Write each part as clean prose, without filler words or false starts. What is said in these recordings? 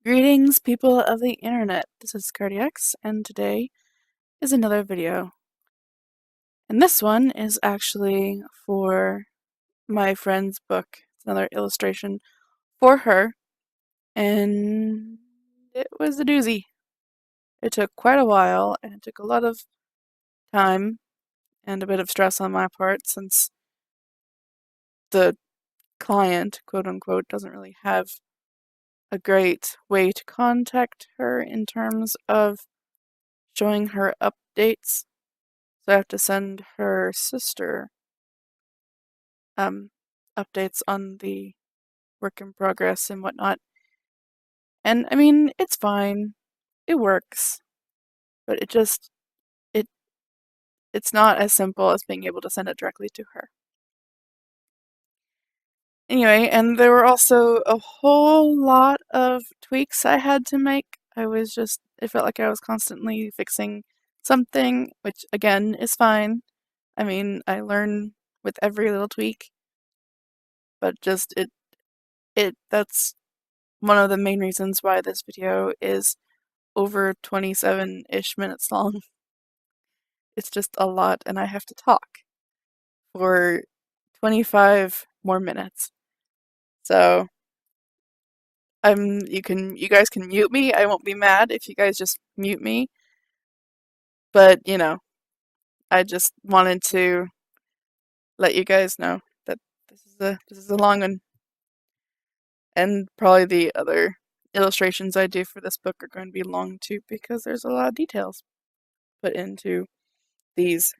Greetings, people of the internet. This is Cardiax, and today is another video. And this one is actually for my friend's book. It's another illustration for her, and it was a doozy. It took quite a while, and it took a lot of time and a bit of stress on my part since the client, quote unquote, doesn't really have a great way to contact her in terms of showing her updates. So I have to send her sister updates on the work in progress and whatnot. And I mean, it's fine. It works. But it it's not as simple as being able to send it directly to her. Anyway, and there were also a whole lot of tweaks I had to make. It felt like I was constantly fixing something, which again is fine. I mean, I learn with every little tweak, but that's one of the main reasons why this video is over 27-ish minutes long. It's just a lot, and I have to talk for 25 more minutes. So, you guys can mute me. I won't be mad if you guys just mute me. But, I just wanted to let you guys know that this is a long one. And probably the other illustrations I do for this book are going to be long too, because there's a lot of details put into these.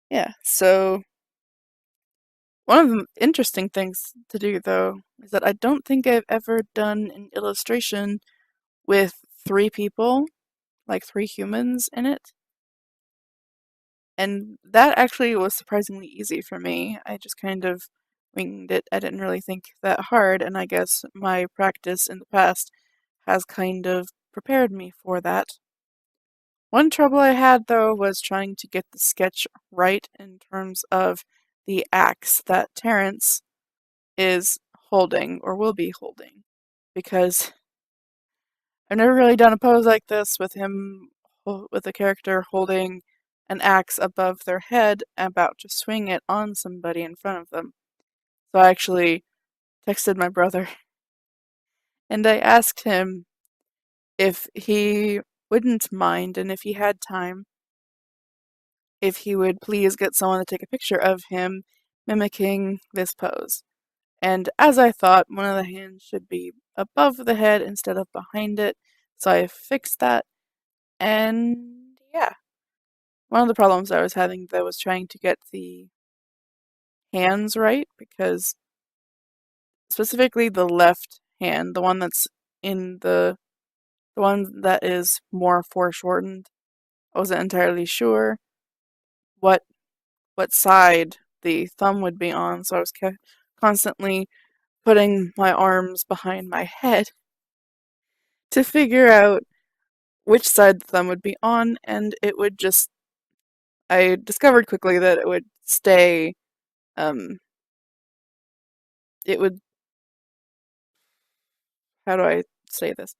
Yeah, so one of the interesting things to do, though, is that I don't think I've ever done an illustration with 3 people, like 3 humans in it. And that actually was surprisingly easy for me. I just kind of winged it. I didn't really think that hard, and I guess my practice in the past has kind of prepared me for that. One trouble I had, though, was trying to get the sketch right in terms of the axe that Terrence is holding, or will be holding, because I've never really done a pose like this with a character holding an axe above their head, about to swing it on somebody in front of them. So I actually texted my brother, and I asked him if he wouldn't mind, and if he had time, if he would please get someone to take a picture of him mimicking this pose. And as I thought, one of the hands should be above the head instead of behind it, so I fixed that, and yeah. One of the problems I was having, though, was trying to get the hands right, because specifically the left hand, the one that's the one that is more foreshortened, I wasn't entirely sure what side the thumb would be on, so I was constantly putting my arms behind my head to figure out which side the thumb would be on, and I discovered quickly that it would stay, it would, how do I say this?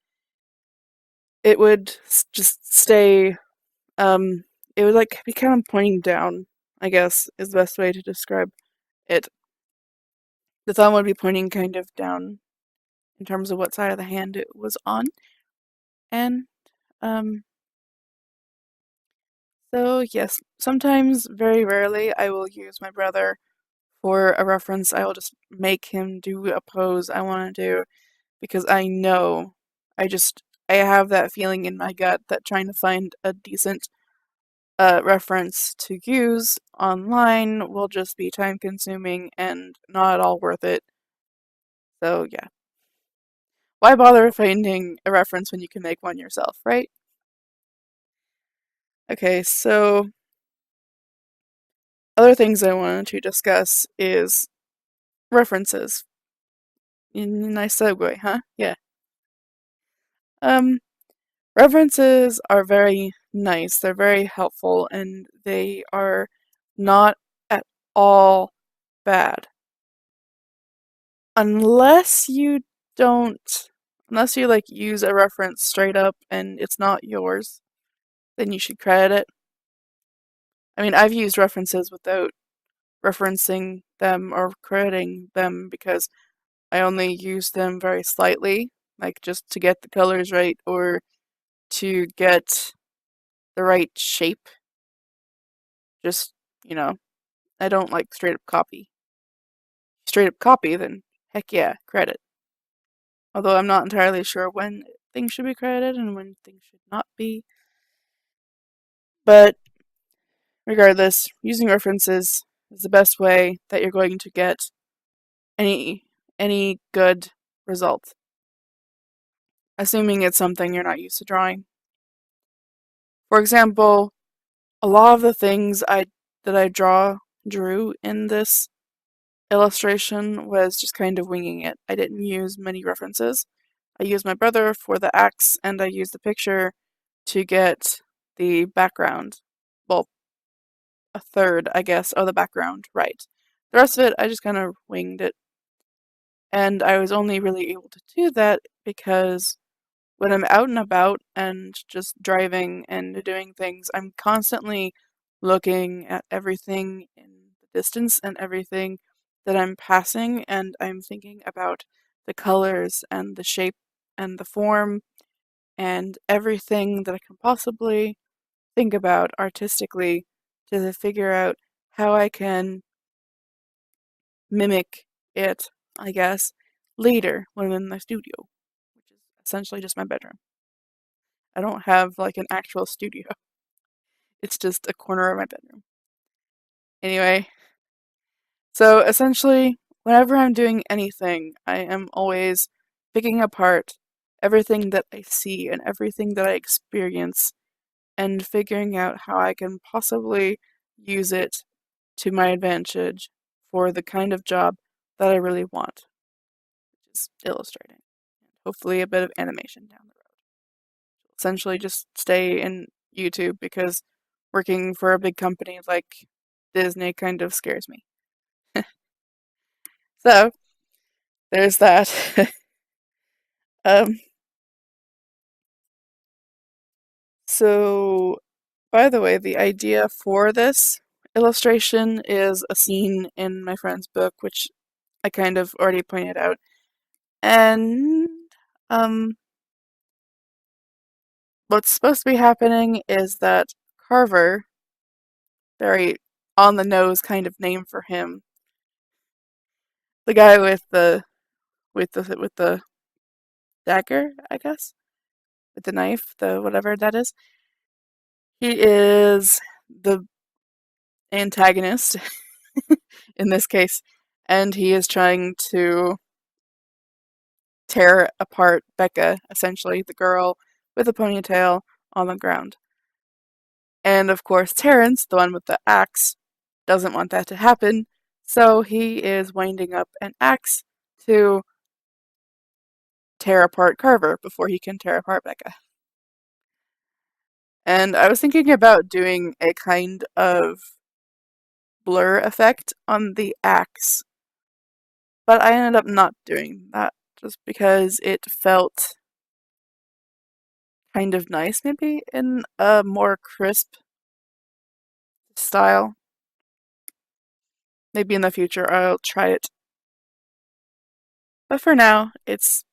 It would just stay, it would like be kind of pointing down, I guess, is the best way to describe it. The thumb would be pointing kind of down in terms of what side of the hand it was on. And, so yes, sometimes, very rarely, I will use my brother for a reference. I will just make him do a pose I want to do, because I know, I have that feeling in my gut that trying to find a decent reference to use online will just be time consuming and not at all worth it. So yeah. Why bother finding a reference when you can make one yourself, right? Okay, so other things I wanted to discuss is references. Nice segue, huh? Yeah. Um, References are very nice, they're very helpful, and they are not at all bad. Unless you don't, unless you like use a reference straight up and it's not yours, then you should credit it. I mean, I've used references without referencing them or crediting them because I only use them very slightly, like just to get the colors right or to get the right shape. Just, you know, I don't like straight up copy. Straight up copy, then heck yeah, credit. Although I'm not entirely sure when things should be credited and when things should not be. But regardless, using references is the best way that you're going to get any good result. Assuming it's something you're not used to drawing. For example, a lot of the things that I drew in this illustration was just kind of winging it. I didn't use many references. I used my brother for the axe, and I used the picture to get the background. Well, a third, I guess, of the background right. The rest of it, I just kind of winged it. And I was only really able to do that because when I'm out and about and just driving and doing things, I'm constantly looking at everything in the distance and everything that I'm passing, and I'm thinking about the colors and the shape and the form and everything that I can possibly think about artistically to figure out how I can mimic it, I guess, later when I'm in my studio, which is essentially just my bedroom. I don't have like an actual studio. It's just a corner of my bedroom. Anyway, so essentially, whenever I'm doing anything, I am always picking apart everything that I see and everything that I experience and figuring out how I can possibly use it to my advantage for the kind of job that I really want, which is illustrating. And hopefully a bit of animation down the road. Essentially just stay in YouTube because working for a big company like Disney kind of scares me. So, there's that. um, so, by the way, the idea for this illustration is a scene in my friend's book, which I kind of already pointed out. And, um, what's supposed to be happening is that Carver, very on the nose kind of name for him, the guy with the dagger, I guess, with the knife, the whatever that is. He is the antagonist in this case, and he is trying to tear apart Becca, essentially the girl with a ponytail on the ground. And of course, Terrence, the one with the axe, doesn't want that to happen, so he is winding up an axe to tear apart Carver before he can tear apart Becca. And I was thinking about doing a kind of blur effect on the axe, but I ended up not doing that just because it felt kind of nice, maybe in a more crisp style. Maybe in the future I'll try it. But for now, it's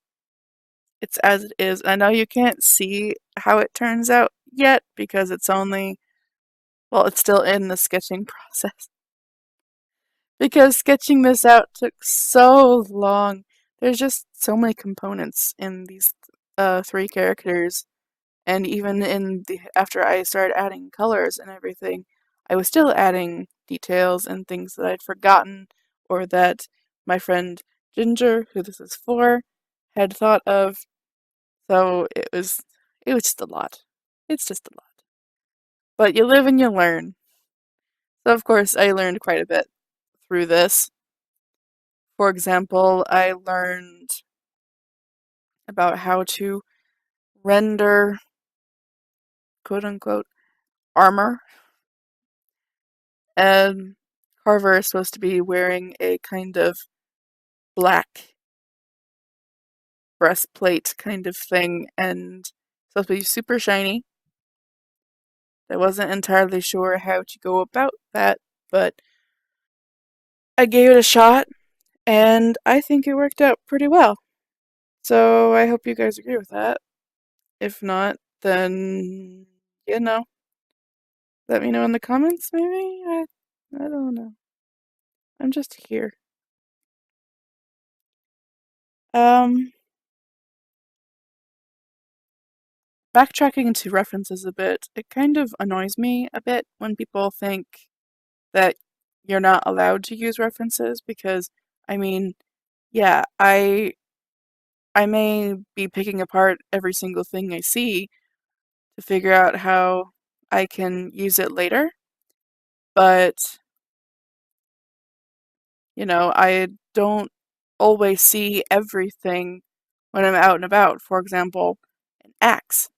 as it is. I know you can't see how it turns out yet because it's only, well, it's still in the sketching process. Because sketching this out took so long. There's just so many components in these three characters, and even in the after I started adding colors and everything, I was still adding details and things that I'd forgotten or that my friend Ginger, who this is for, had thought of. So it was just a lot. It's just a lot. But you live and you learn. So of course I learned quite a bit through this. For example, I learned about how to render quote unquote armor. And Carver is supposed to be wearing a kind of black breastplate kind of thing, and supposed to be super shiny. I wasn't entirely sure how to go about that, but I gave it a shot, and I think it worked out pretty well. So I hope you guys agree with that. If not, then, let me know in the comments, maybe? I don't know. I'm just here. Backtracking to references a bit, it kind of annoys me a bit when people think that you're not allowed to use references because, I mean, yeah, I may be picking apart every single thing I see to figure out how I can use it later, but, I don't always see everything when I'm out and about. For example, an axe.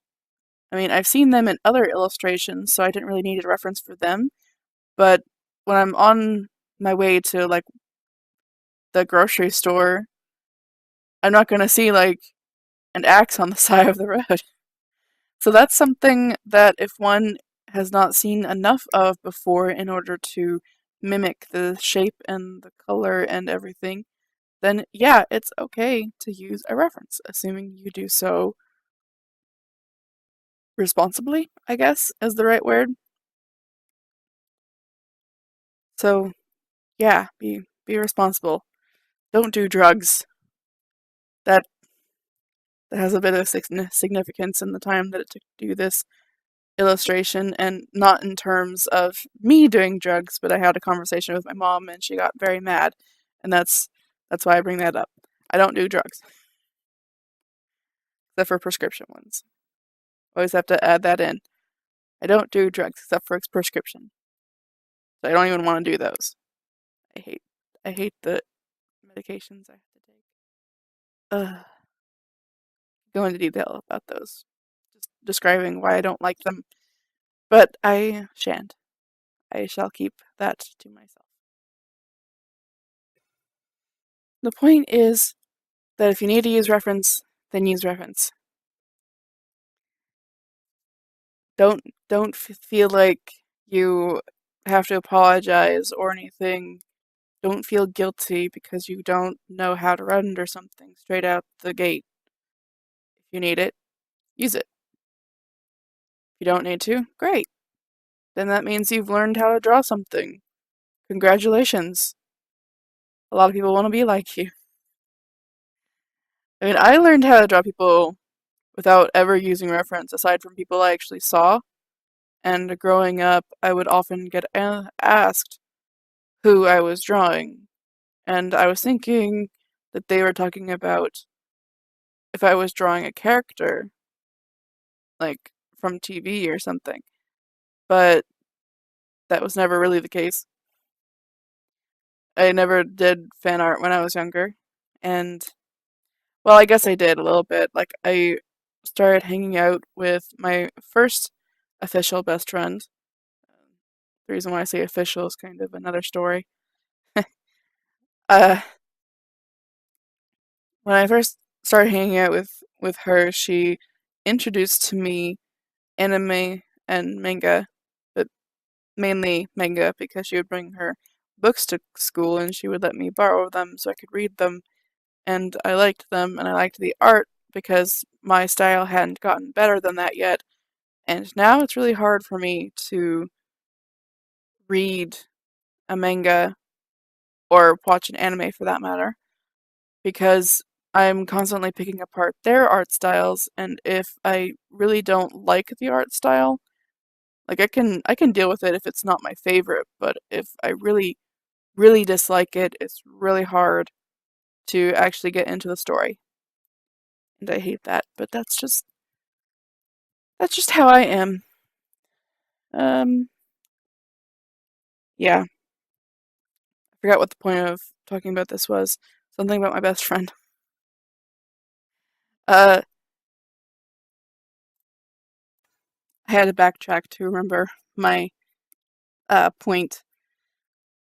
I mean, I've seen them in other illustrations, so I didn't really need a reference for them, but when I'm on my way to, like, the grocery store, I'm not gonna see, like, an axe on the side of the road. So that's something that if one has not seen enough of before in order to mimic the shape and the color and everything, then yeah, it's okay to use a reference, assuming you do so responsibly, I guess, is the right word. So yeah, be responsible. Don't do drugs. That has a bit of significance in the time that it took to do this illustration, and not in terms of me doing drugs, but I had a conversation with my mom and she got very mad, and that's why I bring that up. I don't do drugs, except for prescription ones. Always have to add that in. I don't do drugs except for prescription. So I don't even want to do those. I hate the medications I have to take. Go into detail about those. Just describing why I don't like them. But I shan't. I shall keep that to myself. The point is that if you need to use reference, then use reference. Don't feel like you have to apologize or anything. Don't feel guilty because you don't know how to render something straight out the gate. If you need it, use it. If you don't need to, great. Then that means you've learned how to draw something. Congratulations. A lot of people want to be like you. I mean, I learned how to draw people without ever using reference, aside from people I actually saw. And growing up, I would often get asked who I was drawing. And I was thinking that they were talking about if I was drawing a character, like from TV or something. But that was never really the case. I never did fan art when I was younger. And, well, I guess I did a little bit. Like, I started hanging out with my first official best friend. The reason why I say official is kind of another story. uh, when I first started hanging out with her, she introduced to me anime and manga, but mainly manga because she would bring her books to school and she would let me borrow them so I could read them. And I liked them and I liked the art because my style hadn't gotten better than that yet. And now it's really hard for me to read a manga or watch an anime for that matter because I'm constantly picking apart their art styles, and if I really don't like the art style, like I can deal with it if it's not my favorite, but if I really really dislike it, it's really hard to actually get into the story. And I hate that, but that's just how I am. Um yeah, I forgot what the point of talking about this was. Something about my best friend. Uh I had to backtrack to remember my point.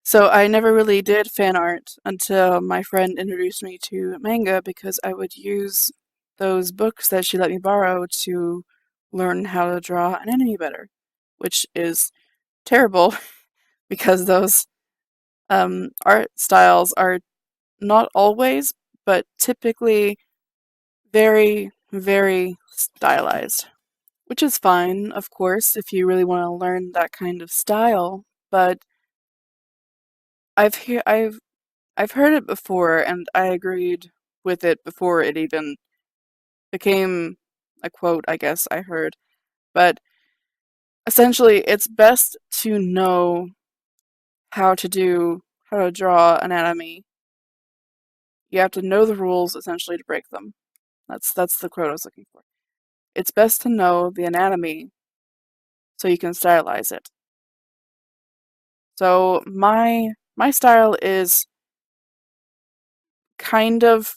So I never really did fan art until my friend introduced me to manga because I would use those books that she let me borrow to learn how to draw an anime better, which is terrible because those art styles are not always, but typically very, very stylized. Which is fine, of course, if you really want to learn that kind of style, but I've he- I've heard it before and I agreed with it before it even became a quote, I guess I heard. But essentially, it's best to know how to draw anatomy. You have to know the rules essentially to break them. That's the quote I was looking for. It's best to know the anatomy so you can stylize it. So my style is kind of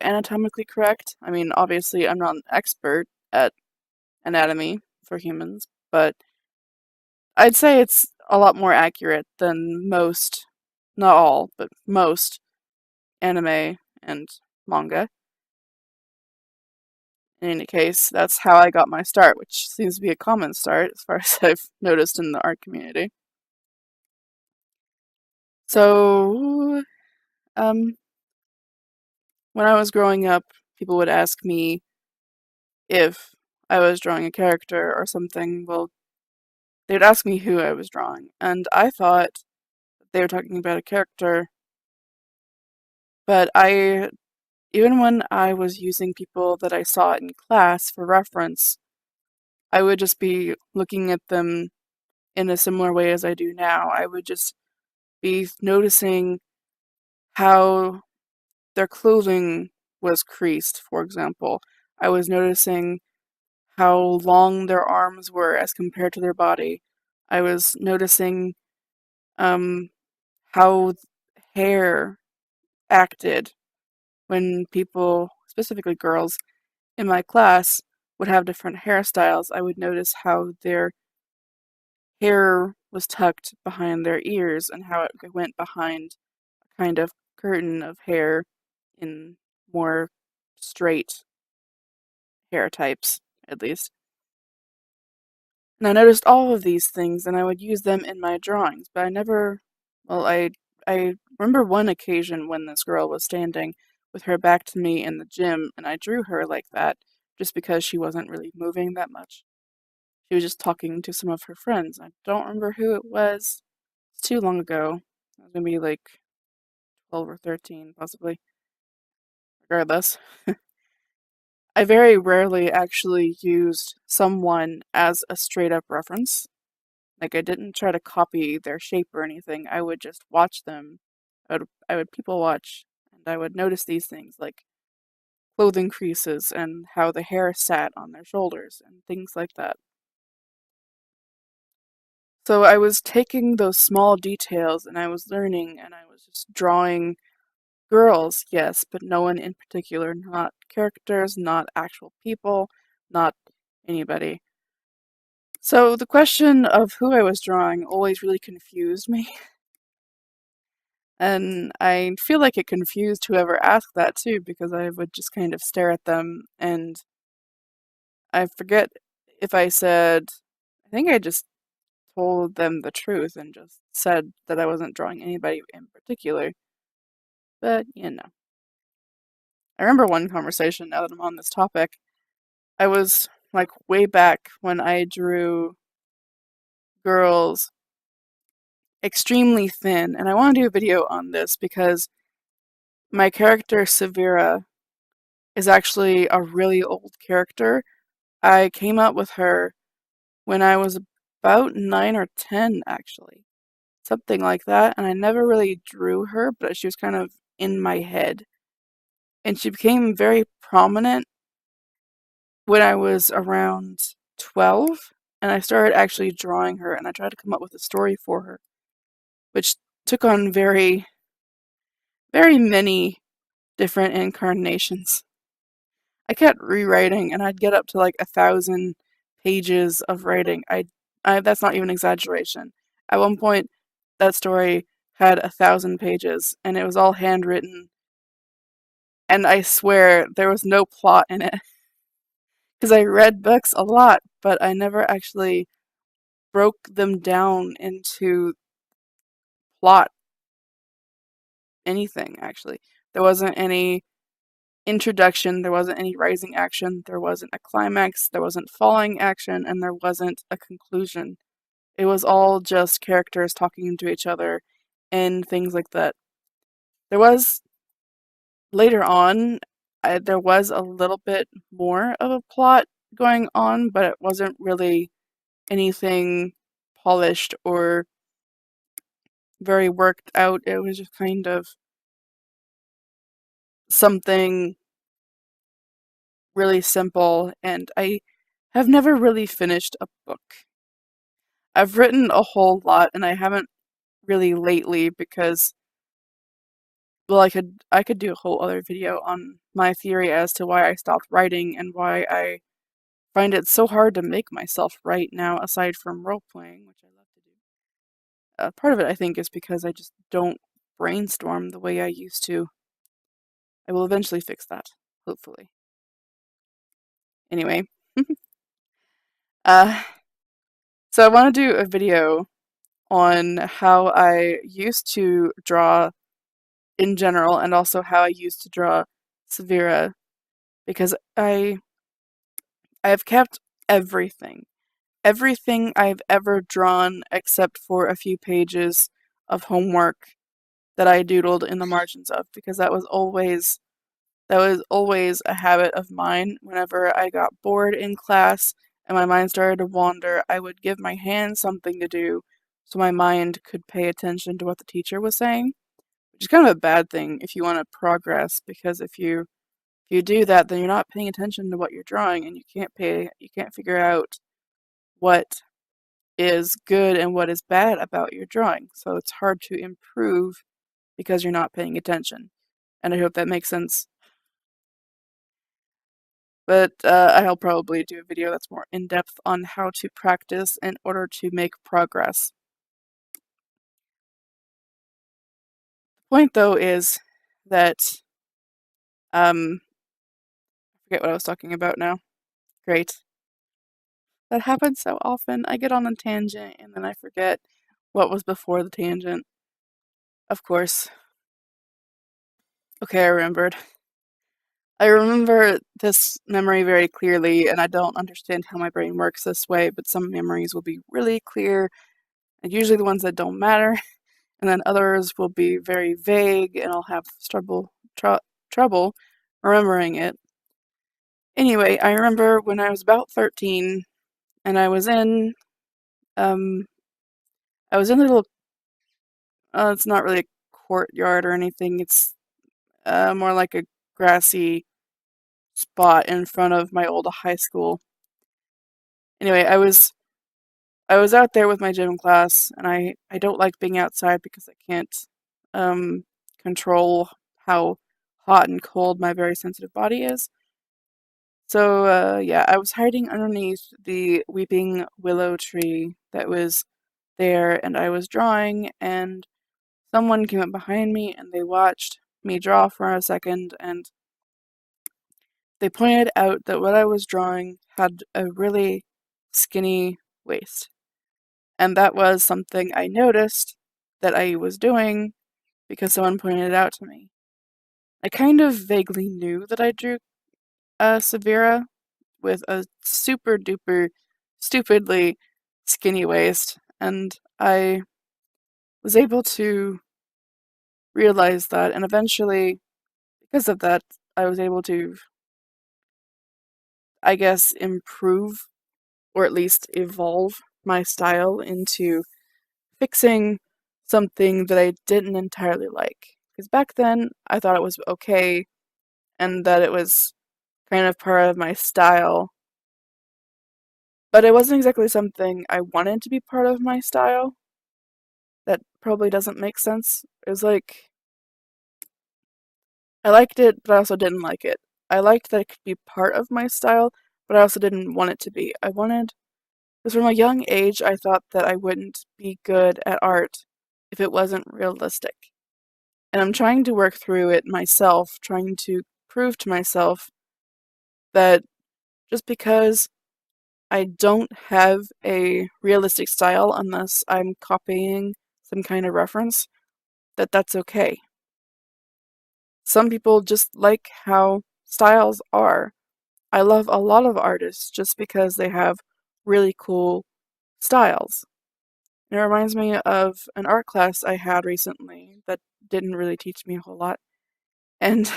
anatomically correct. I mean, obviously I'm not an expert at anatomy for humans, but I'd say it's a lot more accurate than most, not all, but most anime and manga. In any case, that's how I got my start, which seems to be a common start as far as I've noticed in the art community. So, when I was growing up, people would ask me if I was drawing a character or something. Well, they would ask me who I was drawing, and I thought they were talking about a character, but even when I was using people that I saw in class for reference, I would just be looking at them in a similar way as I do now. I would just be noticing how their clothing was creased, for example. I was noticing how long their arms were as compared to their body. I was noticing um, how hair acted when people, specifically girls, in my class would have different hairstyles. I would notice how their hair was tucked behind their ears and how it went behind a kind of curtain of hair in more straight hair types, at least. And I noticed all of these things and I would use them in my drawings, but I never, well, I remember one occasion when this girl was standing with her back to me in the gym and I drew her like that just because she wasn't really moving that much. She was just talking to some of her friends. I don't remember who it was. It's too long ago. I was maybe like 12 or 13, possibly. Regardless. I very rarely actually used someone as a straight up reference. Like, I didn't try to copy their shape or anything. I would just watch them. I would people watch, and I would notice these things like clothing creases and how the hair sat on their shoulders and things like that. So I was taking those small details and I was learning and I was just drawing girls, yes, but no one in particular, not characters, not actual people, not anybody. So the question of who I was drawing always really confused me. And I feel like it confused whoever asked that too, because I would just kind of stare at them and I forget if I said, I think I just told them the truth and just said that I wasn't drawing anybody in particular. But, you know. I remember one conversation, now that I'm on this topic. I was, like, way back when I drew girls extremely thin, and I want to do a video on this because my character, Severa, is actually a really old character. I came up with her when I was about 9 or 10, actually. Something like that, and I never really drew her, but she was kind of in my head. And she became very prominent when I was around 12, and I started actually drawing her, and I tried to come up with a story for her, which took on very, very many different incarnations. I kept rewriting, and I'd get up to like 1,000 pages of writing. That's not even exaggeration. At one point, that story had 1,000 pages, and it was all handwritten. and I swear there was no plot in it. Because I read books a lot, but I never actually broke them down into plot anything, actually. There wasn't any introduction, there wasn't any rising action, there wasn't a climax, there wasn't falling action, and there wasn't a conclusion. It was all just characters talking to each other and things like that. There was, later on, there was a little bit more of a plot going on, but it wasn't really anything polished or very worked out. It was just kind of something really simple, and I have never really finished a book. I've written a whole lot, and I haven't really lately because, well, I could do a whole other video on my theory as to why I stopped writing and why I find it so hard to make myself write now, aside from role playing, which I love to do. Part of it, I think, is because I just don't brainstorm the way I used to. I will eventually fix that, hopefully. Anyway, uh, so I want to do a video on how I used to draw in general, and also how I used to draw Severa, because I've kept everything. Everything I've ever drawn except for a few pages of homework that I doodled in the margins of, because that was always a habit of mine. Whenever I got bored in class and my mind started to wander, I would give my hands something to do so my mind could pay attention to what the teacher was saying, which is kind of a bad thing if you want to progress, because if you do that, then you're not paying attention to what you're drawing, and you can't figure out what is good and what is bad about your drawing. So it's hard to improve because you're not paying attention. And I hope that makes sense. But I'll probably do a video that's more in-depth on how to practice in order to make progress. The point, though, is that, I forget what I was talking about now. Great. That happens so often. I get on a tangent and then I forget what was before the tangent. Of course. Okay, I remembered. I remember this memory very clearly, and I don't understand how my brain works this way, but some memories will be really clear, and usually the ones that don't matter, and then others will be very vague, and I'll have trouble remembering it. Anyway, I remember when I was about 13, and I was in a little, it's not really a courtyard or anything, it's more like a grassy spot in front of my old high school. Anyway, I was out there with my gym class, and I don't like being outside because I can't control how hot and cold my very sensitive body is. So yeah, I was hiding underneath the weeping willow tree that was there, and I was drawing, and someone came up behind me and they watched me draw for a second, and they pointed out that what I was drawing had a really skinny waist. And that was something I noticed that I was doing because someone pointed it out to me. I kind of vaguely knew that I drew Severa with a super duper stupidly skinny waist, and I was able to realize that, and eventually, because of that, I was able to, I guess, improve or at least evolve my style into fixing something that I didn't entirely like. Because back then, I thought it was okay and that it was kind of part of my style. But it wasn't exactly something I wanted to be part of my style. That probably doesn't make sense. It was like, I liked it, but I also didn't like it. I liked that it could be part of my style, but I also didn't want it to be. Because from a young age, I thought that I wouldn't be good at art if it wasn't realistic. And I'm trying to work through it myself, trying to prove to myself that just because I don't have a realistic style unless I'm copying some kind of reference, that's okay. Some people just like how styles are. I love a lot of artists just because they have really cool styles. It reminds me of an art class I had recently that didn't really teach me a whole lot. And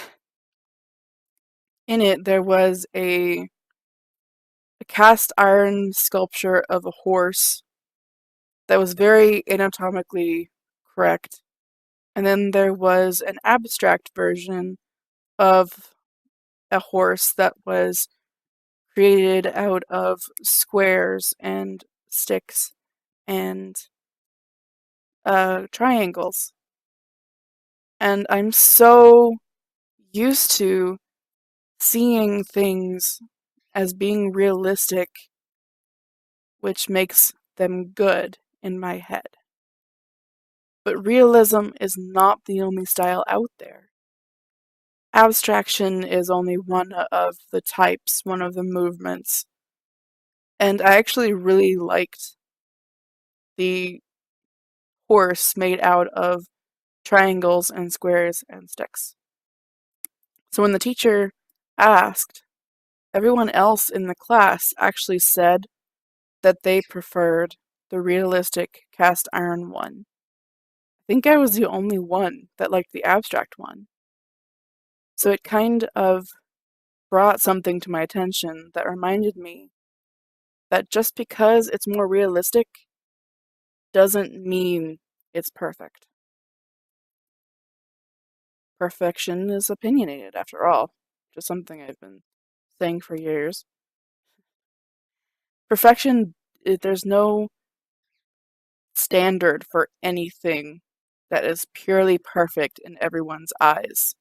in it, there was a cast iron sculpture of a horse that was very anatomically correct. And then there was an abstract version of a horse that was created out of squares and sticks and triangles. And I'm so used to seeing things as being realistic, which makes them good in my head. But realism is not the only style out there. Abstraction is only one of the types, one of the movements. And I actually really liked the horse made out of triangles and squares and sticks. So when the teacher asked, everyone else in the class actually said that they preferred the realistic cast iron one. I think I was the only one that liked the abstract one. So it kind of brought something to my attention that reminded me that just because it's more realistic doesn't mean it's perfect. Perfection is opinionated, after all, just something I've been saying for years. Perfection, there's no standard for anything that is purely perfect in everyone's eyes.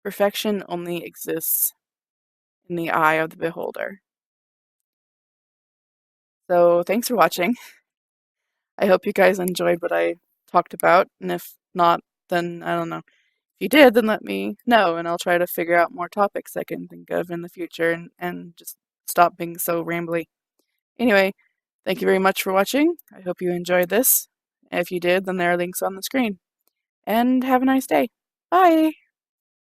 Perfection only exists in the eye of the beholder. So thanks for watching. I hope you guys enjoyed what I talked about, and if not, then I don't know. If you did, then let me know, and I'll try to figure out more topics I can think of in the future and just stop being so rambly. Anyway, thank you very much for watching. I hope you enjoyed this. If you did, then there are links on the screen. And have a nice day. Bye!